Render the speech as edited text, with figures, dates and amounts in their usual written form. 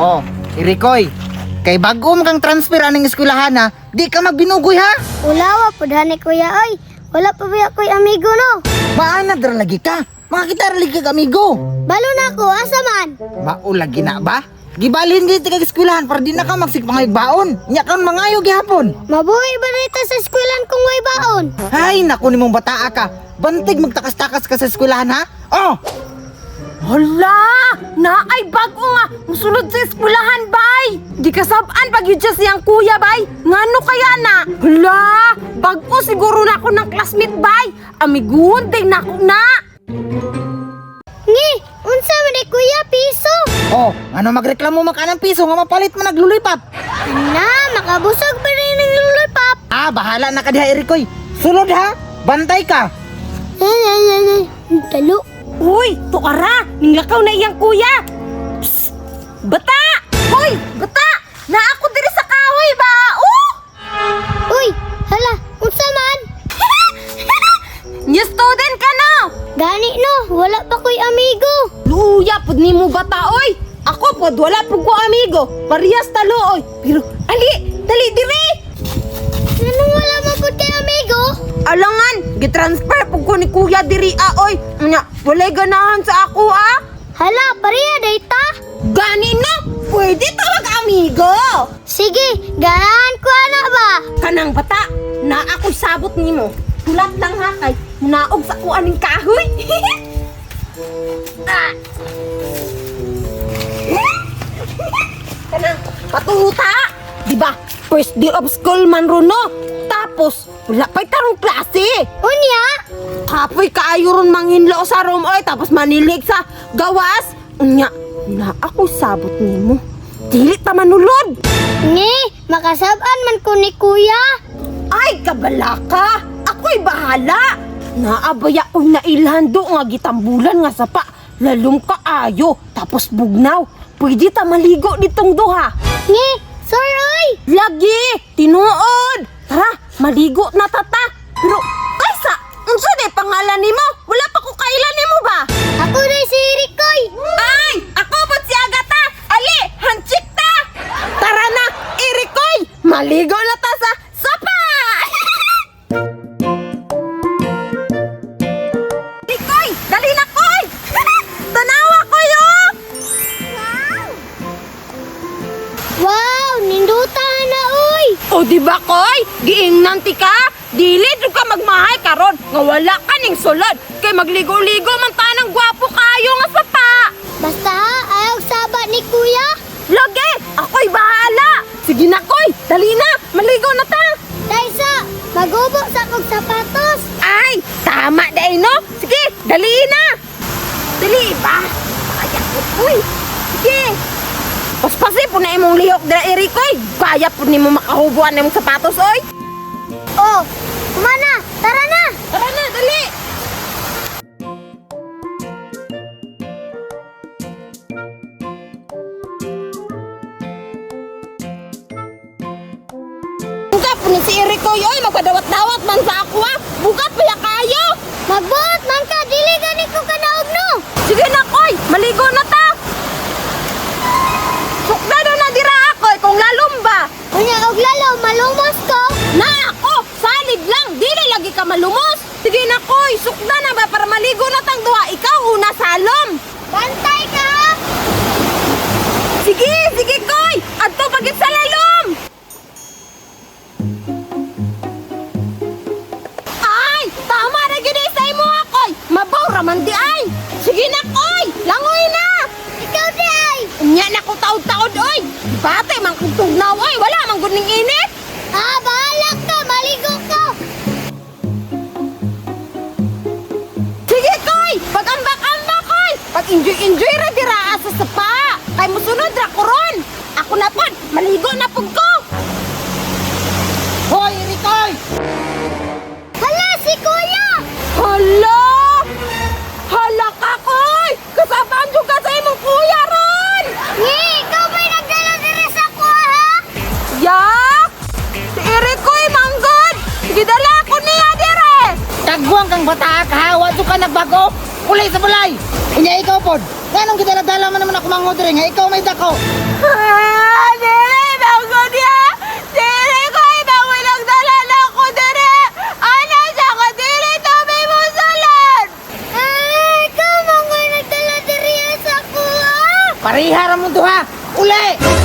Oh, Irikoy, kay bago mo kang transfer aning eskwelahan ha, di ka magbinugoy ha? Ulawa po dhani kuya oy. Wala pa ba ako'y amigo no? Maana dra lagi ka. Makakita ra lagi ka amigo. Balo na ako, asa man? Maulagi na ba? Gibalhin gid kag eskwelahan para di na ka magsipangaybaon. Nya kan mangayo gihapon. Mabuhi ba rito sa eskwelahan kung way baon? Hay, naku nimong bataa ka. Bantig magtakas-takas ka sa eskwelahan ha? Oh, Hala! Naay bago nga! Musulod sa eskwelahan, bay! Di kasabaan pag yun siya siyang kuya, bay! Ngano kaya na? Hala! Bago siguro na ako ng classmate, bay! Amiguhon din na ako na! Ngi, unsa man ni kuya piso? oh, ano magreklamo man ka ng piso nga mapalit man naglulipap. Na, makabusog ba rin ng lulipap? Ah, bahala na ka diha Irikoy. Sulod ha. Bantay ka. Talo. Uy! Tukara! Ninglakaw na iyang kuya! Psst! Bata! Hoy! Bata! Na ako diri sa kahoy ba? Uy, hala, unsa man? New student ka no? Gani no, wala pa ko'y amigo. Luya pud nimo bata oy. Ako pud wala pud ko amigo. Parehas talo oy. Pero ali, dali diri. Anong wala mo pud kay amigo? Alangan, gitransfer pud ko ni kuya diri oy. Nya, walay ganahan sa ako Hala, pareha data? Gani no? Pwede tawag amigo. Sige, ganahan ko ana ba? Kanang bata, na ako'y sabot nimo. Tulat lang ha kay munaog sa kuaning kahoy. Kanang patuta, di ba? First day of school man ron no. Tapos wala pa'y tarong klase. Unya? Kapoy kaayo ron manghinlo sa room oy tapos manilig sa gawas. Unya, na ako sabot nimo. Dili ta manulod. Ngi, makasaban man ko ni kuya. Ay, kabala ka! Ako'y bahala! Naabaya ko'y nailhando nga gitambulan nga sapa. Lalong kaayo, tapos bugnaw. Pwede ta maligo ditong duha. Ngi, soroy! Lagi! Tinuod! Tara, maligo na tata. Pero, kaysa, unsa di pangalan nimo? Wala pa ko kailan nimo ba? Ako na si Rikoy. Ay! Ako po si Agata! Ali! Hanchik ta! Tara na! Irikoy! Maligo na ta sa sapa! Irikoy! Dali na koy! Tanawa ko yo! Wow, nindutan na uy. O di ba koy? Giingnan ti ka? Dili jud ka magmahay karon nga wala ka ning sulod kay magligo-ligo man tanang gwapo kayo nga sapa. Basta ha, ayaw sabat ni kuya. Lagi, ako'y bahala. Sige na koy, dali na, maligo na ta. Daysa, magubo sa kong sapatos. Ay, tama dai no. Sige, dali na. Dali ba? Ayak ko uy. Sige. Paspasi po na imong lihok dira Erikoy. Kaya po nimo makahubuan imong sapatos oy. Oh, kumana, tara na. Tara na, dali. Bukat po ni si Erikoy oy, magpadawat-dawat man sa ako Bukat pa ya kayo. Magbuot man ka, dili gani ko kanaog no. Sige na koy, maligo na ta. Sukdado na dira ako kung lalom ba. Unya og lalaw, malumos ko. Na ako, salid lang, dili lagi ka malumos. Sige na koy, sukda na ba para maligo na tang duha, ikaw una salom. Bantay ka ha. Sige, sige koy, adto pagit sa lalom. Ay, tama na gid sa imo akoy. Mabaw raman di ay. Sige na koy, langoy na. Ikaw day. Unya na ko taod-taod oy. Bate man kung tugnaw oy, wala man gud ning init. Ah, bahala ka, maligo ko. Sige koy, pag-ambak-ambak koy. Pag-enjoy-enjoy ra dira sa sapa. Kay musunod ra ko ron. Ako na pod, maligo na pud ko. Hoy, Irikoy! Hala, si kuya. Hala! Hala ka koy! Kasabaan jud ka sa imong kuya ron. Ngi, ikaw ba'y nagdala diri sa kuha ha? Yak! Si Erikoy manggod. Sige dala ko niya dire. Tagbuang kang bataa ka ha, wadto ka nagbago. Kulay sa bulay. Unya ikaw pod. Nganong kita nadala man naman ako mangodre nga ikaw may dako. Dili, bago niya! Dili ko ibang winagdala na ako, dili! Ano siya ka, dili, tabi mo salan! Ay, ikaw mga nagdala diri sa kuha. Parihara mo duha. Uli!